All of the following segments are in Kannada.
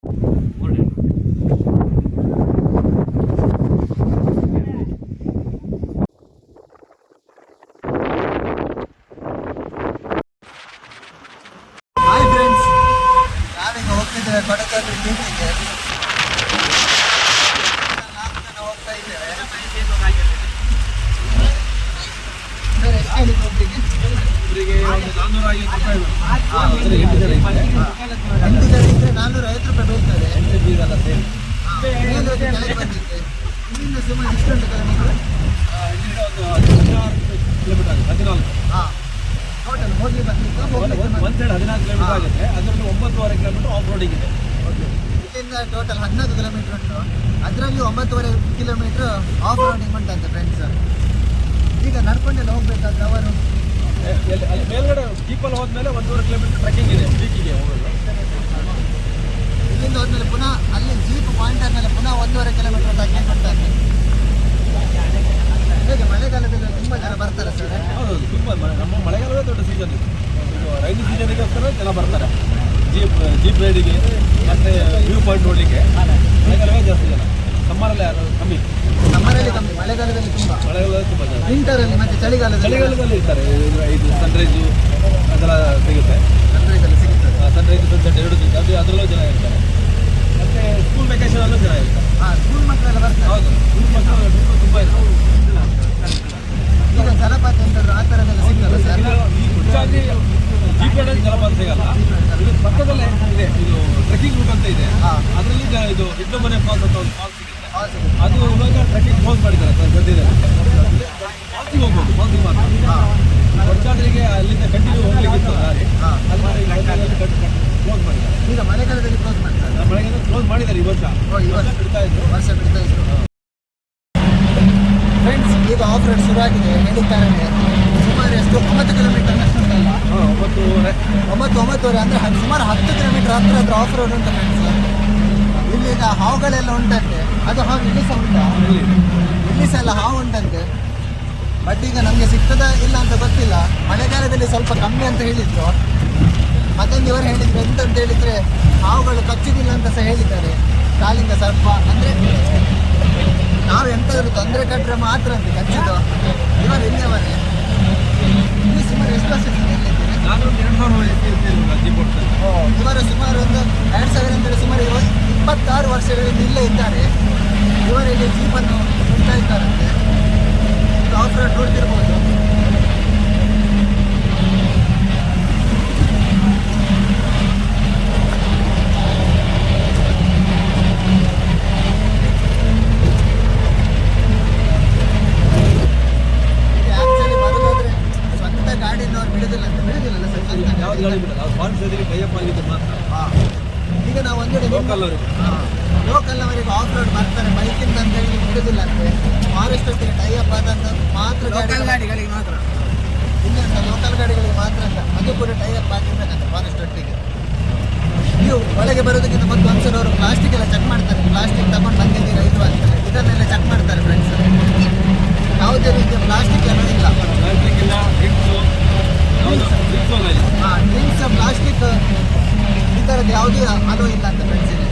ಹಾಯ್ ಫ್ರೆಂಡ್ಸ್, ನಾವೀಗ ಹೋಗ್ತಿದ್ದೇವೆ ಕೊಡಚಾದ್ರಿ ಬೀಚಿಗೆ. ಹೋಗ್ತಾ ಇದ್ದೇವೆ. ಒಬ್ಬರಿಗೆ 450 ರೂಪಾಯಿ. 8 ಜನ ಇದ್ರೆ 450 ರೂಪಾಯಿ ಬೀಳ್ತದೆ. ಇಲ್ಲಿಂದ ಸುಮಾರು ಎಷ್ಟುಂಟು ಕಿಲೋಮೀಟರ್? ಹಾಂ, ಟೋಟಲ್ ಹೋಗಿ ಬರ್ಲಿಕ್ಕೆ ಒಂದು ಸೈಡ್ 14 ಕಿಲೋಮೀಟರ್ ಆಗುತ್ತೆ. ಅದರಲ್ಲಿ 9.5 ಕಿಲೋಮೀಟರ್ ಆಫ್ ರೋಡಿಂಗ್ ಇದೆ. ಇಲ್ಲಿಂದ ಟೋಟಲ್ 14 ಕಿಲೋಮೀಟರ್ ಉಂಟು. ಅದರಲ್ಲಿ 9.5 ಕಿಲೋಮೀಟರ್ ಆಫ್ ರೋಡಿಂಗ್ ಉಂಟಂತೆ ಫ್ರೆಂಡ್ಸ್. ಈಗ ನಡ್ಕೊಂಡೆಲ್ಲ ಹೋಗ್ಬೇಕಾದ್ರೆ ಅವರು ಮೇಲ್ಗಡೆ ಜೀಪಲ್ಲಿ ಹೋದ್ಮೇಲೆ 1.5 ಕಿಲೋಮೀಟರ್ ಟ್ರೆಕ್ಕಿಂಗ್ ಇದೆ ಬೀಚಿಗೆ ಹೋಗೋದು. ಇಲ್ಲಿಂದ ಹೋದ್ಮೇಲೆ ಪುನಃ ಅಲ್ಲಿ ಜೀಪ್ ಪಾಯಿಂಟ್ ಆದ್ಮೇಲೆ ಪುನಃ 1.5 ಕಿಲೋಮೀಟರ್ ಟ್ರೆಕ್ಕಿಂಗ್ ಮಾಡ್ತಾರೆ. ಹೇಗೆ ಮಳೆಗಾಲದಲ್ಲಿ ತುಂಬ ಜನ ಬರ್ತಾರೆ ಸರ್? ಹೌದು, ತುಂಬ ನಮ್ಮ ಮಳೆಗಾಲವೇ ದೊಡ್ಡ ಸೀಸನ್ ಇದು. ರೈನಿ ಸೀಸನ್ಗೋಸ್ಕರ ಜನ ಬರ್ತಾರೆ ಜೀಪ್ ರೈಡಿಗೆ ಮತ್ತು ವ್ಯೂ ಪಾಯಿಂಟ್ ನೋಡಲಿಕ್ಕೆ. ಮಳೆಗಾಲವೇ ಜಾಸ್ತಿ ಜನ, ಸಮ್ಮರಲ್ಲಿ ಯಾರು ಕಮ್ಮಿ. ಸಮ್ಮರಲ್ಲಿ ಕಮ್ಮಿ, ಮಳೆಗಾಲದಲ್ಲಿ ತುಂಬ. ಮಳೆಗಾಲದಲ್ಲಿ ತುಂಬ ಜನ. ವಿಂಟರಲ್ಲಿ ಮತ್ತು ಚಳಿಗಾಲದಲ್ಲಿ ಇರ್ತಾರೆ. ಇದು ಸನ್ರೈಸು ಅದೆಲ್ಲ ಸಿಗುತ್ತೆ. ಸನ್ರೈಸಲ್ಲಿ ಸಿಗುತ್ತದೆ. ಸನ್ರೈಸ್ ಸನ್ಸೆಟ್ ಎರಡು ಸಿಗುತ್ತೆ. ಅದರಲ್ಲೂ ಜನ ಇರ್ತಾರೆ. ಮತ್ತು ಸ್ಕೂಲ್ ವೆಕೇಷನಲ್ಲೂ ಜನ ಇರ್ತಾರೆ. ಹಾಂ, ಸ್ಕೂಲ್ ಮಕ್ಕಳೆಲ್ಲ ಬರ್ತಾರೆ. ಹೌದು, ಸ್ಕೂಲ್ ಮಕ್ಕಳು ತುಂಬ ಇರ್ತಾರೆ. ಈಗ ಜಲಪಾತ ಎಂತಾದ್ರು ಆ ಥರದೆಲ್ಲ ಸಿಗ್ತಲ್ಲ ಸರ್? ಈ ಹೆಚ್ಚಾಗಿ ಜೀಪ್ ರೈಡಲ್ಲಿ ಜಲಪಾತ ಸಿಗಲ್ಲ. ಇದು ಪಕ್ಕದಲ್ಲೇ ಇದೆ, ಇದು ಟ್ರೆಕ್ಕಿಂಗ್ ರೂಟ್ ಅಂತ ಇದೆ. ಅದರಲ್ಲಿ ಇದು ಇಡ್ಲಮನೆ ಫಾಲ್ಸ್ ಅಂತ ಒಂದು ಫಾಲ್ಸ್ ಸಿಗುತ್ತೆ. ಅದು ಇವಾಗ ಟ್ರೆಕ್ಕಿಂಗ್ ಕ್ಲೋಸ್ ಮಾಡಿದ್ದಾರೆ ಸದ್ಯದಲ್ಲಿ. ಫಾಲ್ಸಿಗೆ ಹೋಗ್ಬೋದು, ಫಾಲ್ಸಿಗೆ ಮಾತ್ರ. ಕೊಡಚಾದ್ರಿಗೆ ಅಲ್ಲಿಂದ ಕಂಟಿನ್ಯೂ ಹೋಗ್ಲಿಕ್ಕಿತ್ತು ದಾರಿ. ಕ್ಲೋಸ್ ಮಾಡಿದ್ದಾರೆ. ಈಗ ಮಳೆಗಾಲದಲ್ಲಿ ಕ್ಲೋಸ್ ಮಾಡ್ತಾರೆ. ಮಳೆಗಾಲ ಕ್ಲೋಸ್ ಮಾಡಿದ್ದಾರೆ ಈ ವರ್ಷ. ಬಿಡ್ತಾ ಇದ್ರು. ವರ್ಷ ಬಿಡ್ತಾ ಇದ್ರು. ಫ್ರೆಂಡ್ಸ್, ಈಗ ಆಫ್ ರೋಡ್ ಶುರುವಾಗಿದೆ. ಹೇಳಿದ್ದಾರೆ ಸುಮಾರು ಎಷ್ಟು 9 ಕಿಲೋಮೀಟರ್ ಅಷ್ಟು ಉಂಟಲ್ಲ? 9.5 ಅಂದರೆ ಸುಮಾರು 10 ಕಿಲೋಮೀಟರ್ ಹತ್ರ ಹತ್ರ ಆಫ್ ರೋಡ್ ಉಂಟು ಫ್ರೆಂಡ್ಸ್. ಇಲ್ಲಿ ಈಗ ಹಾವುಗಳೆಲ್ಲ ಉಂಟಂತೆ. ಅದು ಹಾವು ಇಲ್ಲಿ ಸಹ ಉಂಟಾ? ಇಲ್ಲಿ ಸಹ ಎಲ್ಲ ಹಾವು ಉಂಟಂತೆ. ಬಟ್ ಈಗ ನಮಗೆ ಸಿಗ್ತದಾ ಇಲ್ಲ ಅಂತ ಗೊತ್ತಿಲ್ಲ. ಮಳೆಗಾಲದಲ್ಲಿ ಸ್ವಲ್ಪ ಕಮ್ಮಿ ಅಂತ ಹೇಳಿದ್ರು. ಮತ್ತೊಂದು ಇವರು ಹೇಳಿದ್ರು ಎಂತಂತ ಹೇಳಿದರೆ ಹಾವುಗಳು ಕಚ್ಚುವುದಿಲ್ಲ ಅಂತ ಸಹ ಹೇಳಿದ್ದಾರೆ. ಕಾಲಿಂದ ಸ್ವಲ್ಪ ಅಂದರೆ ನಾವು ಎಂತಾದರೂ ತೊಂದರೆ ಕಟ್ಟರೆ ಮಾತ್ರ ಅಂತ ಕಚ್ಚಿದ್ದು. ಇವರು ಎಲ್ಲಿಯವರೇ? ಇಲ್ಲಿ ಸುಮಾರು ಎಷ್ಟು ವರ್ಷ ಎಲ್ಲಿದ್ದೀರಿ? ಇವರು ಸುಮಾರು ಒಂದು 2000 ಅಂದರೆ ಸುಮಾರು 26 ವರ್ಷಗಳಿಂದ ಇಲ್ಲೇ ಇದ್ದಾರೆ. ಇವರಲ್ಲಿ ಜೀಪನ್ನು ಬಿಡ್ತಾ ಇದ್ದಾರಂತೆ. ಆಫ್ ರೋಡ್ ನೋಡ್ತಿರ್ಬೋದು. ಈಗ ನಾವು ಒಂದೆಡೆ ಲೋಕಲ್ ಅವರಿಗೆ ಆಫ್ ರೋಡ್ ಬರ್ತಾರೆ ಬೈಕಿಂದ ಅಂತ ಹೇಳಿ ಬಿಡುದಿಲ್ಲ ಅಂತೆ. ಫಾರೆಸ್ಟ್ ಒಟ್ಟಿಗೆ ಟೈಅಪ್ ಆದಂತ ಮಾತ್ರ ಗಾಡಿಗಳಿಗೆ ಮಾತ್ರ. ಇಲ್ಲ ಅಂತ ಲೋಕಲ್ ಗಾಡಿಗಳಿಗೆ ಮಾತ್ರ ಅಂತ. ಅದು ಕೂಡ ಟೈಅಪ್ ಆಗಿರ್ಬೇಕಂತೆ ಫಾರೆಸ್ಟ್ ಒಟ್ಟಿಗೆ. ನೀವು ಒಳಗೆ ಬರೋದಕ್ಕಿಂತ ಮೊದಲು ಒಂದ್ಸಲ ಅವರು ಪ್ಲಾಸ್ಟಿಕ್ ಎಲ್ಲ ಚೆಕ್ ಮಾಡ್ತಾರೆ. ಪ್ಲಾಸ್ಟಿಕ್ ತಗೊಂಡು ಬಂದಿದ್ದೀರಾ ಇಲ್ವಾ ಅಂತ ಇದನ್ನೆಲ್ಲ ಚೆಕ್ ಮಾಡ್ತಾರೆ ಫ್ರೆಂಡ್ಸ್. ಯಾವುದೇ ರೀತಿಯ ಪ್ಲಾಸ್ಟಿಕ್ ಏನೂ ಇಲ್ಲ. ಡ್ರಿಂಕ್ಸ್, ಪ್ಲಾಸ್ಟಿಕ್ ಈ ಥರದ್ದು ಯಾವುದೇ ಅಲೋ ಇಲ್ಲ ಅಂತ ಫ್ರೆಂಡ್ಸ್ ಇದೆ.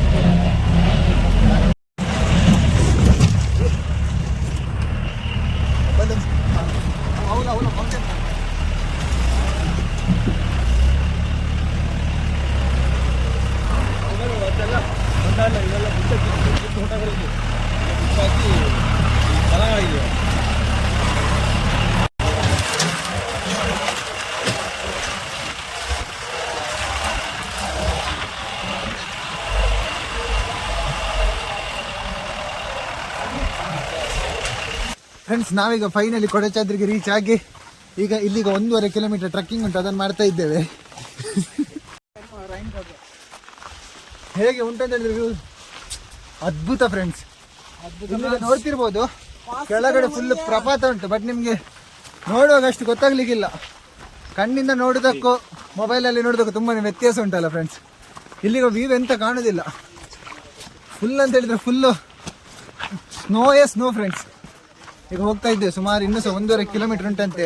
ಫ್ರೆಂಡ್ಸ್, ನಾವೀಗ ಫೈನಲಿ ಕೊಡಚಾದ್ರಿಗೆ ರೀಚ್ ಆಗಿ ಈಗ ಇಲ್ಲಿಗ 1.5 ಕಿಲೋಮೀಟರ್ ಟ್ರೆಕ್ಕಿಂಗ್ ಉಂಟು, ಅದನ್ನು ಮಾಡ್ತಾ ಇದ್ದೇವೆ. ಹೇಗೆ ಉಂಟಂತ ಹೇಳಿದ್ರೆ ವ್ಯೂ ಅದ್ಭುತ ಫ್ರೆಂಡ್ಸ್. ನೋಡ್ತಿರ್ಬೋದು ಕೆಳಗಡೆ ಫುಲ್ ಪ್ರಪಾತ ಉಂಟು. ಬಟ್ ನಿಮಗೆ ನೋಡುವಾಗ ಅಷ್ಟು ಗೊತ್ತಾಗ್ಲಿಕ್ಕಿಲ್ಲ. ಕಣ್ಣಿಂದ ನೋಡೋದಕ್ಕೂ ಮೊಬೈಲಲ್ಲಿ ನೋಡೋದಕ್ಕೂ ತುಂಬಾ ವ್ಯತ್ಯಾಸ ಉಂಟಲ್ಲ ಫ್ರೆಂಡ್ಸ್. ಇಲ್ಲಿಗ ವ್ಯೂ ಎಂತ ಕಾಣೋದಿಲ್ಲ. ಫುಲ್ ಅಂತ ಹೇಳಿದ್ರೆ ಫುಲ್ಲು ಸ್ನೋ ಫ್ರೆಂಡ್ಸ್. ಈಗ ಹೋಗ್ತಾ ಇದ್ದೇವೆ. ಸುಮಾರು ಇನ್ನೂ ಸಹ 1.5 ಕಿಲೋಮೀಟರ್ ಉಂಟಂತೆ.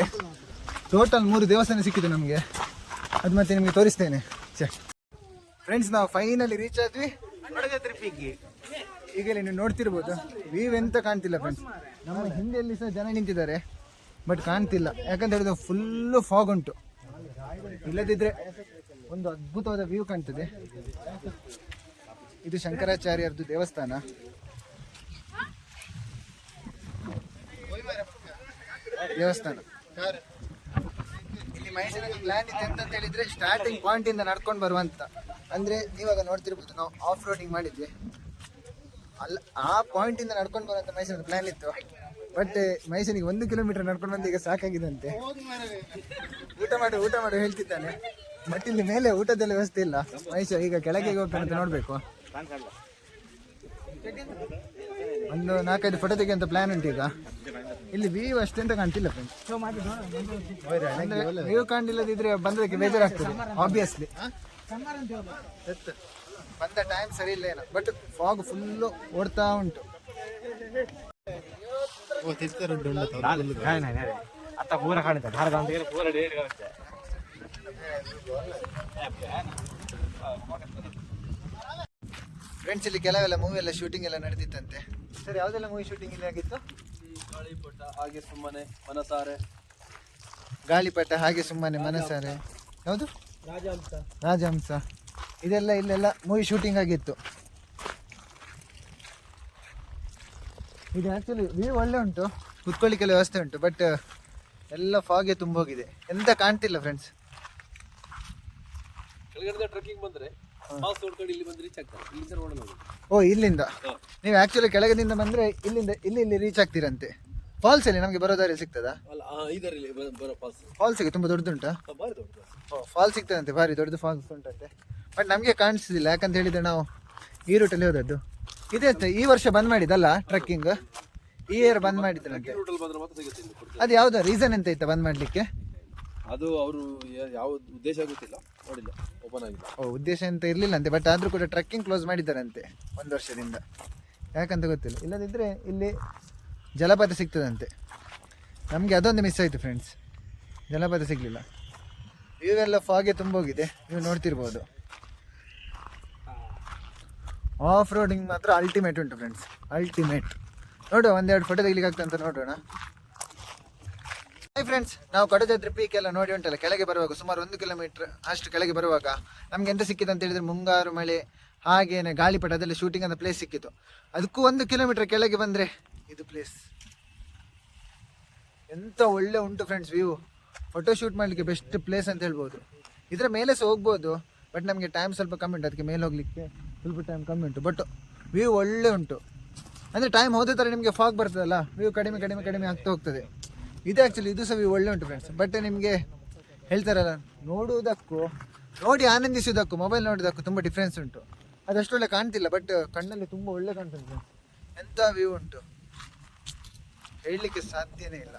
ಟೋಟಲ್ 3 ದೇವಸ್ಥಾನ ಸಿಕ್ಕಿದೆ ನಮಗೆ. ಅದು ಮತ್ತೆ ನಿಮಗೆ ತೋರಿಸ್ತೇನೆ. ಫ್ರೆಂಡ್ಸ್, ನಾವು ಫೈನಲಿ ರೀಚ್ ಆದ್ವಿ. ಈಗ ಇಲ್ಲಿ ನೀವು ನೋಡ್ತಿರ್ಬೋದು ವ್ಯೂ ಎಂತ ಕಾಣ್ತಿಲ್ಲ ಫ್ರೆಂಡ್ಸ್. ನಮ್ಮ ಹಿಂದೆಯಲ್ಲಿ ಸಹ ಜನ ನಿಂತಿದ್ದಾರೆ ಬಟ್ ಕಾಣ್ತಿಲ್ಲ, ಯಾಕಂತ ಹೇಳಿದ್ರೆ ಫುಲ್ಲು ಫಾಗ್ ಉಂಟು. ಇಲ್ಲದಿದ್ರೆ ಒಂದು ಅದ್ಭುತವಾದ ವ್ಯೂ ಕಾಣ್ತದೆ. ಇದು ಶಂಕರಾಚಾರ್ಯರದ್ದು ದೇವಸ್ಥಾನ. ಇಲ್ಲಿ ಮೈಸೂರಿಗೆ ಪ್ಲಾನ್ ಇದೆ ಅಂತ ಹೇಳಿದ್ರೆ ಸ್ಟಾರ್ಟಿಂಗ್ ಪಾಯಿಂಟ್ ಇಂದ ನಡ್ಕೊಂಡು ಬರುವಂತ. ಅಂದ್ರೆ ಇವಾಗ ನೋಡ್ತಿರ್ಬೋದು ನಾವು ಆಫ್ ರೋಡಿಂಗ್ ಮಾಡಿದ್ವಿ, ಅಲ್ಲ ಆ ಪಾಯಿಂಟ್ ಇಂದ ನಡ್ಕೊಂಡು ಬರುವಂತ ಮೈಸೂರಿಗೆ ಪ್ಲಾನ್ ಇತ್ತು. ಬಟ್ ಮೈಸೂರಿಗೆ 1 ಕಿಲೋಮೀಟರ್ ನಡ್ಕೊಂಡು ಬಂದು ಈಗ ಸಾಕಾಗಿದಂತೆ. ಊಟ ಮಾಡಿ ಹೇಳ್ತಿದ್ದಾನೆ, ಬಟ್ ಇಲ್ಲಿ ಮೇಲೆ ಊಟದಲ್ಲಿ ವ್ಯವಸ್ಥೆ ಇಲ್ಲ. ಮೈಸೂರು ಈಗ ಕೆಳಗೆ ಹೋಗ್ತಾನೆ ಅಂತ ನೋಡ್ಬೇಕು. ಒಂದು 4-5 ಫೋಟೋ ತೆಗೆಯುವಂತ ಪ್ಲಾನ್ ಉಂಟು. ಈಗ ಇಲ್ಲಿ ವ್ಯೂ ಅಷ್ಟೆಂತ ಕಾಣ್ತಿಲ್ಲ ಫ್ರೆಂಡ್ಸ್. ವ್ಯೂ ಕಾಣ್ಲಿಲ್ಲದಿದ್ರೆ ಬಂದದಕ್ಕೆ ಬೇಜಾರಾಗ್ತದೆ ಆಬ್ವಿಯಸ್ಲಿ. ಬಂದ ಟೈಮ್ ಸರಿ ಇಲ್ಲ ಏನೋ, ಬಟ್ ಫಾಗ್ ಫುಲ್ಲು ಓಡ್ತಾ ಉಂಟು. ಫ್ರೆಂಡ್ಸ್ ಇಲ್ಲಿ ಕೆಲವೆಲ್ಲ ಮೂವಿ ಎಲ್ಲ ಶೂಟಿಂಗ್ ಎಲ್ಲ ನಡೆದಿತ್ತಂತೆ. ಸರ್ ಯಾವ್ದೆಲ್ಲ ಮೂವಿ ಶೂಟಿಂಗ್ ಇಲ್ಲಿ ಆಗಿತ್ತು? ಗಾಳಿಪಟ, ಹಾಗೆ ಸುಮ್ಮನೆ, ಮನಸಾರೆ. ಗಾಳಿಪಟ, ಹಾಗೆ ಸುಮ್ಮನೆ, ಮನಸಾರೆ, ಯಾವುದು ರಾಜಹಂಸ, ಇದೆಲ್ಲ ಇಲ್ಲೆಲ್ಲ ಮೂವಿ ಶೂಟಿಂಗ್ ಆಗಿತ್ತು. ಇದು ಆ್ಯಕ್ಚುಲಿ ವ್ಯೂ ಒಳ್ಳೆ ಉಂಟು, ಕುತ್ಕೊಳ್ಳಿಕ್ಕೆಲ್ಲ ವ್ಯವಸ್ಥೆ ಉಂಟು, ಬಟ್ ಎಲ್ಲ ಫಾಗೆ ತುಂಬೋಗಿದೆ, ಎಂತ ಕಾಣ್ತಿಲ್ಲ ಫ್ರೆಂಡ್ಸ್. ಕೆಳಗಡೆ ಟ್ರೆಕ್ಕಿಂಗ್ ಬಂದ್ರೆ ಪಾಸ್ ನೋಡ್ಕೊಂಡು ಇಲ್ಲಿ ಬಂದ್ರೆ ರೀಚ್ ಆಗ್ತಾರೆ. ಇಲ್ಲಿಂದ ರೋಡಲ್ಲಿ ಹೋಗೋದು. ಓ ಇಲ್ಲಿಂದ ನೀವು ಆ್ಯಕ್ಚುಲಿ ಕೆಳಗದಿಂದ ಬಂದರೆ ಇಲ್ಲಿ ರೀಚ್ ಆಗ್ತೀರಂತೆ. ಫಾಲ್ಸ್ ಅಲ್ಲಿ ನಮಗೆ ಬರೋ ದಾರಿ ಸಿಗ್ತದಾ? ಅಲ್ಲ, ಇದರಲ್ಲಿ ಬರೋ ಪಾಸ್. ಫಾಲ್ಸಿಗೆ ತುಂಬ ದೊಡ್ಡದುಂಟಾ? ಭಾರಿ ದೊಡ್ಡದು. ಓ ಫಾಲ್ಸ್ ಸಿಗ್ತದಂತೆ, ಭಾರಿ ದೊಡ್ಡದು ಫಾಲ್ಸ್ ಉಂಟಂತೆ. ಬಟ್ ನಮಗೆ ಕಾಣಿಸ್ತಿಲ್ಲ, ಯಾಕಂತ ಹೇಳಿದ್ರೆ ನಾವು ಈ ರೂಟಲ್ಲಿ ಹೋದದ್ದು. ಇದೇ ಈ ವರ್ಷ ಬಂದ್ ಮಾಡಿದ್ದಲ್ಲ ಟ್ರೆಕ್ಕಿಂಗ್, ಈ ಇಯರ್ ಬಂದ್ ಮಾಡಿದ್ದರಂತೆ. ರೂಟಲ್ಲಿ ಬಂದ್ರೆ ಮಾತ್ರ ಸಿಗುತ್ತೆ ಇಲ್ಲಿ ಕೊಡ್ತಾರೆ. ಅದು ಯಾವ್ದು ರೀಸನ್ ಎಂತ ಇತ್ತ ಬಂದ್ ಮಾಡ್ಲಿಕ್ಕೆ? ಅದು ಅವರು ಯಾವ ಉದ್ದೇಶ ಗೊತ್ತಿಲ್ಲ, ನೋಡಿಲ್ಲ, ಓಪನ್ ಆಗಿಲ್ಲ. ಓ ಉದ್ದೇಶ ಅಂತ ಇರಲಿಲ್ಲ ಅಂತೆ, ಬಟ್ ಆದರೂ ಕೂಡ ಟ್ರೆಕ್ಕಿಂಗ್ ಕ್ಲೋಸ್ ಮಾಡಿದ್ದಾರಂತೆ 1 ವರ್ಷದಿಂದ, ಯಾಕಂತ ಗೊತ್ತಿಲ್ಲ. ಇಲ್ಲದಿದ್ದರೆ ಇಲ್ಲಿ ಜಲಪಾತ ಸಿಗ್ತದಂತೆ. ನಮಗೆ ಅದೊಂದು ಮಿಸ್ ಆಯಿತು ಫ್ರೆಂಡ್ಸ್, ಜಲಪಾತ ಸಿಗಲಿಲ್ಲ. ಇವೆಲ್ಲ ಫಾಗೆ ತುಂಬೋಗಿದೆ, ನೀವು ನೋಡ್ತಿರ್ಬೋದು. ಆಫ್ ರೋಡಿಂಗ್ ಮಾತ್ರ ಅಲ್ಟಿಮೇಟ್ ಉಂಟು ಫ್ರೆಂಡ್ಸ್, ಅಲ್ಟಿಮೇಟ್. ನೋಡುವ 1-2 ಫೋಟೋ ತೆಗಿಲಿಕ್ಕೆ ಆಗ್ತದೆ ಅಂತ ನೋಡೋಣ. ಹಾಯ್ ಫ್ರೆಂಡ್ಸ್, ನಾವು ಕಡದಾದ್ರಿ ಪೀಕ್ ಎಲ್ಲ ನೋಡಿ ಉಂಟಲ್ಲ, ಕೆಳಗೆ ಬರುವಾಗ ಸುಮಾರು 1 ಕಿಲೋಮೀಟರ್ ಅಷ್ಟು ಕೆಳಗೆ ಬರುವಾಗ ನಮ್ಗೆ ಎಂತ ಸಿಕ್ಕಿದೆ ಅಂತ ಹೇಳಿದ್ರೆ ಮುಂಗಾರು ಮಳೆ, ಹಾಗೇನೆ ಗಾಳಿಪಟ, ಅದೆಲ್ಲ ಶೂಟಿಂಗ್ ಅಂತ ಪ್ಲೇಸ್ ಸಿಕ್ಕಿತ್ತು. ಅದಕ್ಕೂ 1 ಕಿಲೋಮೀಟರ್ ಕೆಳಗೆ ಬಂದರೆ ಇದು ಪ್ಲೇಸ್ ಎಂತ ಒಳ್ಳೆ ಉಂಟು ಫ್ರೆಂಡ್ಸ್. ವ್ಯೂ ಫೋಟೋ ಶೂಟ್ ಮಾಡಲಿಕ್ಕೆ ಬೆಸ್ಟ್ ಪ್ಲೇಸ್ ಅಂತ ಹೇಳ್ಬೋದು. ಇದರ ಮೇಲೆ ಸಹ ಹೋಗ್ಬೋದು, ಬಟ್ ನಮಗೆ ಟೈಮ್ ಸ್ವಲ್ಪ ಕಮ್ಮಿ ಉಂಟು, ಅದಕ್ಕೆ ಮೇಲೆ ಹೋಗ್ಲಿಕ್ಕೆ ಸ್ವಲ್ಪ ಟೈಮ್ ಕಮ್ಮಿ ಉಂಟು. ಬಟ್ ವ್ಯೂ ಒಳ್ಳೆ ಉಂಟು. ಅಂದರೆ ಟೈಮ್ ಹೋದ ಥರ ನಿಮಗೆ ಫಾಗ್ ಬರ್ತದಲ್ಲ, ವ್ಯೂ ಕಡಿಮೆ ಆಗ್ತಾ ಹೋಗ್ತದೆ. ಇದು ಆ್ಯಕ್ಚುಲಿ ಇದು ಸಹ ವ್ಯೂ ಒಳ್ಳೆ ಉಂಟು ಫ್ರೆಂಡ್ಸ್. ಬಟ್ ನಿಮಗೆ ಹೇಳ್ತಾರಲ್ಲ, ನೋಡುವುದಕ್ಕೂ ನೋಡಿ ಆನಂದಿಸುವುದಕ್ಕೂ ಮೊಬೈಲ್ ನೋಡೋದಕ್ಕೂ ತುಂಬ ಡಿಫ್ರೆನ್ಸ್ ಉಂಟು. ಅದಷ್ಟು ಒಳ್ಳೆ ಕಾಣ್ತಿಲ್ಲ, ಬಟ್ ಕಣ್ಣಲ್ಲಿ ತುಂಬ ಒಳ್ಳೆ ಕಾಣ್ತದೆ ಫ್ರೆಂಡ್ಸ್. ಎಂಥ ವ್ಯೂ ಉಂಟು, ಹೇಳಲಿಕ್ಕೆ ಸಾಧ್ಯನೇ ಇಲ್ಲ.